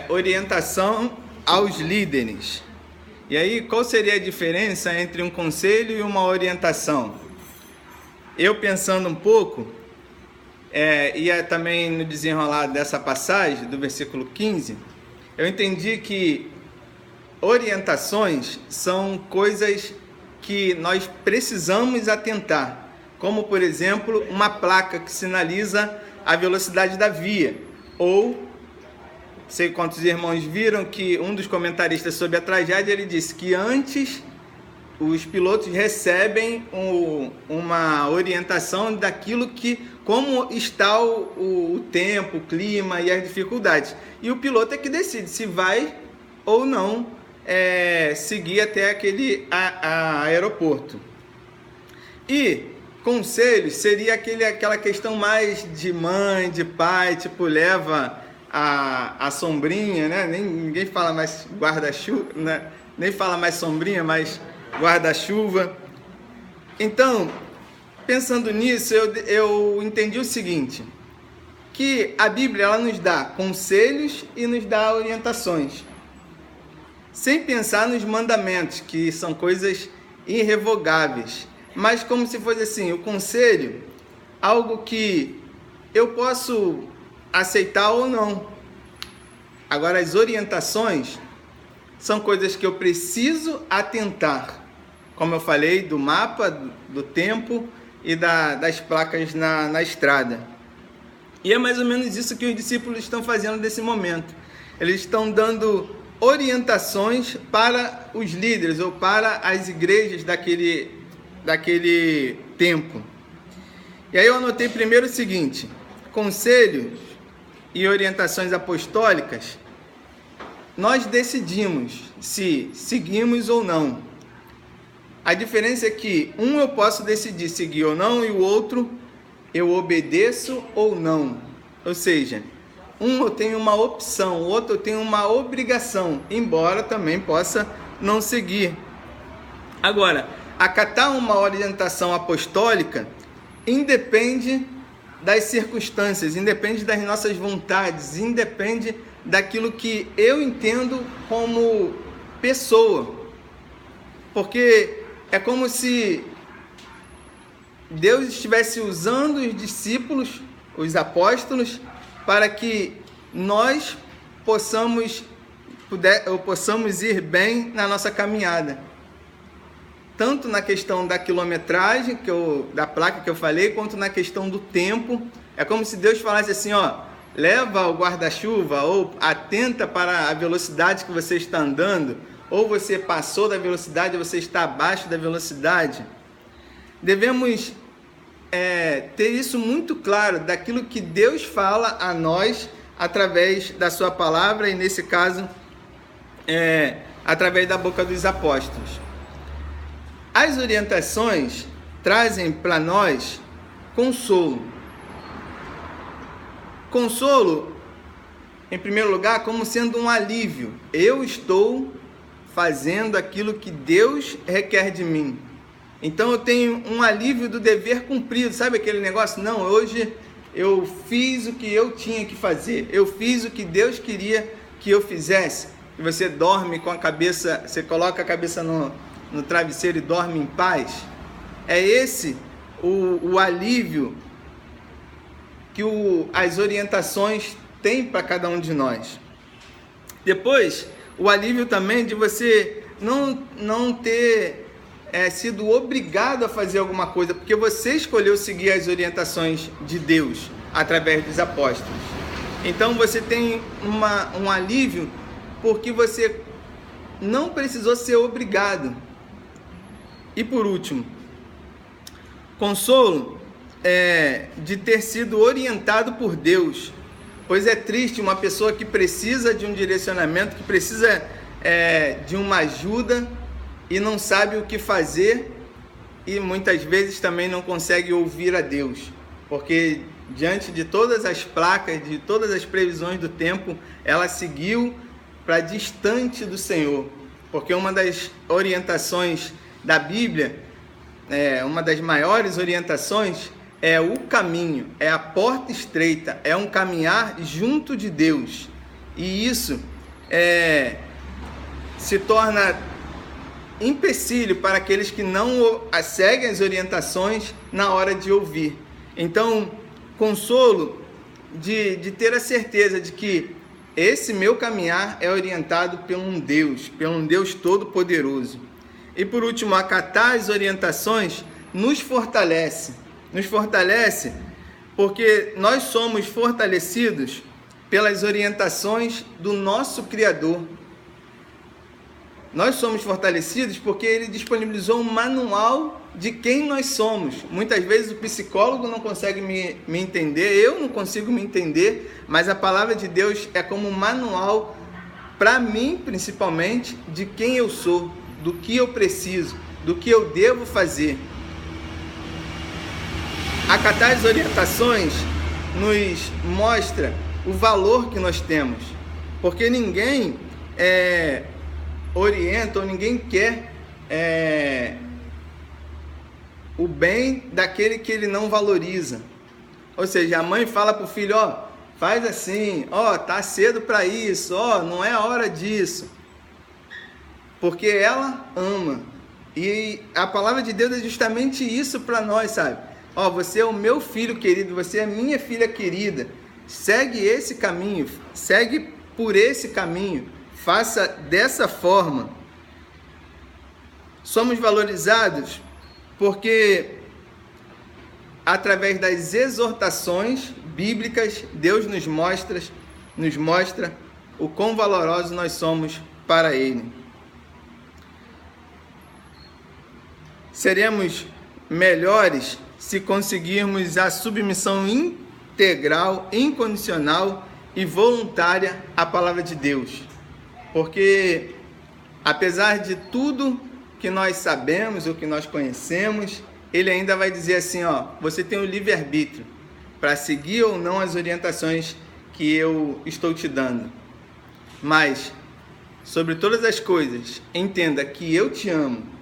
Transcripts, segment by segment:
orientação aos líderes. E aí, qual seria a diferença entre um conselho e uma orientação? Eu pensando um pouco, e também no desenrolar dessa passagem, do versículo 15, eu entendi que orientações são coisas que nós precisamos atentar, como, por exemplo, uma placa que sinaliza a velocidade da via, ou, sei quantos irmãos viram que um dos comentaristas sobre a tragédia, ele disse que antes os pilotos recebem uma orientação daquilo que, como está o tempo, o clima e as dificuldades. E o piloto é que decide se vai ou não seguir até aquele aeroporto. E conselhos seria aquela questão mais de mãe, de pai, tipo, leva a sombrinha, né? Ninguém fala mais guarda-chuva, né? Nem fala mais sombrinha, mas guarda-chuva. Então, pensando nisso, eu entendi o seguinte, que a Bíblia ela nos dá conselhos e nos dá orientações, sem pensar nos mandamentos, que são coisas irrevogáveis, mas como se fosse assim, o conselho, algo que eu posso aceitar ou não. Agora, as orientações são coisas que eu preciso atentar, como eu falei, do mapa, do tempo e das placas na estrada. E é mais ou menos isso que os discípulos estão fazendo nesse momento. Eles estão dando orientações para os líderes ou para as igrejas daquele tempo. E aí eu anotei primeiro o seguinte: conselhos e orientações apostólicas, nós decidimos se seguimos ou não. A diferença é que um eu posso decidir seguir ou não, e o outro eu obedeço ou não. Ou seja, um eu tenho uma opção, o outro eu tenho uma obrigação, embora também possa não seguir. Agora, acatar uma orientação apostólica independe das circunstâncias, independe das nossas vontades, independe daquilo que eu entendo como pessoa. Porque é como se Deus estivesse usando os discípulos, os apóstolos, para que nós possamos ir bem na nossa caminhada. Tanto na questão da quilometragem, da placa que eu falei, quanto na questão do tempo. É como se Deus falasse assim, leva o guarda-chuva, ou atenta para a velocidade que você está andando, ou você passou da velocidade, ou você está abaixo da velocidade. Devemos ter isso muito claro, daquilo que Deus fala a nós, através da sua palavra, e nesse caso, através da boca dos apóstolos. As orientações trazem para nós consolo. Consolo, em primeiro lugar, como sendo um alívio. Eu estou fazendo aquilo que Deus requer de mim. Então eu tenho um alívio do dever cumprido. Sabe aquele negócio? Não, hoje eu fiz o que eu tinha que fazer. Eu fiz o que Deus queria que eu fizesse. E você dorme com a cabeça, você coloca a cabeça no travesseiro e dorme em paz. É esse o alívio que as orientações têm para cada um de nós. Depois, o alívio também de você não ter sido obrigado a fazer alguma coisa, porque você escolheu seguir as orientações de Deus através dos apóstolos. Então você tem um alívio porque você não precisou ser obrigado. E por último, consolo de ter sido orientado por Deus, pois é triste uma pessoa que precisa de um direcionamento, que precisa de uma ajuda e não sabe o que fazer, e muitas vezes também não consegue ouvir a Deus, porque diante de todas as placas, de todas as previsões do tempo, ela seguiu para distante do Senhor, porque uma das orientações da Bíblia, uma das maiores orientações, é o caminho, é a porta estreita, é um caminhar junto de Deus. E isso se torna empecilho para aqueles que não seguem as orientações na hora de ouvir. Então, consolo de ter a certeza de que esse meu caminhar é orientado por um Deus Todo-Poderoso. E por último, acatar as orientações nos fortalece porque nós somos fortalecidos pelas orientações do nosso Criador. Nós somos fortalecidos porque Ele disponibilizou um manual de quem nós somos. Muitas vezes o psicólogo não consegue me entender, eu não consigo me entender, mas a palavra de Deus é como um manual para mim, principalmente, de quem eu sou, do que eu preciso, do que eu devo fazer. Acatar as orientações nos mostra o valor que nós temos, porque ninguém orienta ou ninguém quer o bem daquele que ele não valoriza. Ou seja, a mãe fala para o filho, faz assim, tá cedo para isso, não é a hora disso, porque ela ama. E a palavra de Deus é justamente isso para nós, sabe? Você é o meu filho querido, você é minha filha querida, segue esse caminho, segue por esse caminho, faça dessa forma. Somos valorizados porque através das exortações bíblicas, Deus nos mostra o quão valorosos nós somos para Ele. Seremos melhores se conseguirmos a submissão integral, incondicional e voluntária à palavra de Deus. Porque, apesar de tudo que nós sabemos, ou que nós conhecemos, Ele ainda vai dizer assim, você tem o livre-arbítrio para seguir ou não as orientações que eu estou te dando. Mas, sobre todas as coisas, entenda que eu te amo.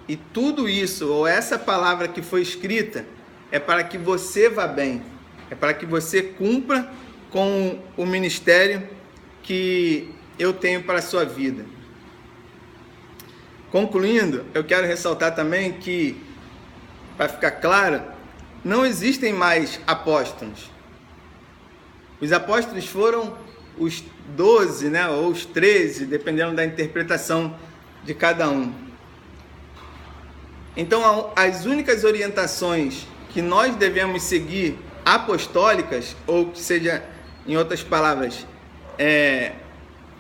E tudo isso, ou essa palavra que foi escrita, é para que você vá bem. É para que você cumpra com o ministério que eu tenho para a sua vida. Concluindo, eu quero ressaltar também que, para ficar claro, não existem mais apóstolos. Os apóstolos foram os 12, ou os 13, dependendo da interpretação de cada um. Então, as únicas orientações que nós devemos seguir, apostólicas, ou que seja, em outras palavras,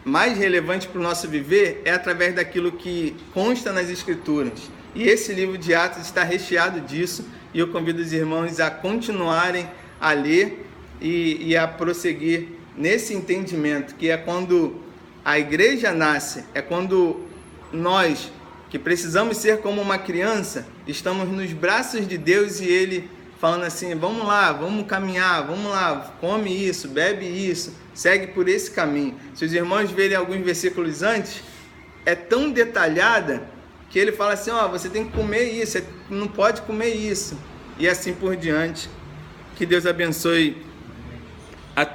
mais relevante para o nosso viver, é através daquilo que consta nas Escrituras. E esse livro de Atos está recheado disso, e eu convido os irmãos a continuarem a ler e a prosseguir nesse entendimento, que é quando a igreja nasce, é quando nós, que precisamos ser como uma criança, estamos nos braços de Deus e Ele falando assim, vamos lá, vamos caminhar, vamos lá, come isso, bebe isso, segue por esse caminho. Se os irmãos verem alguns versículos antes, é tão detalhada que ele fala assim, você tem que comer isso, não pode comer isso, e assim por diante. Que Deus abençoe a todos.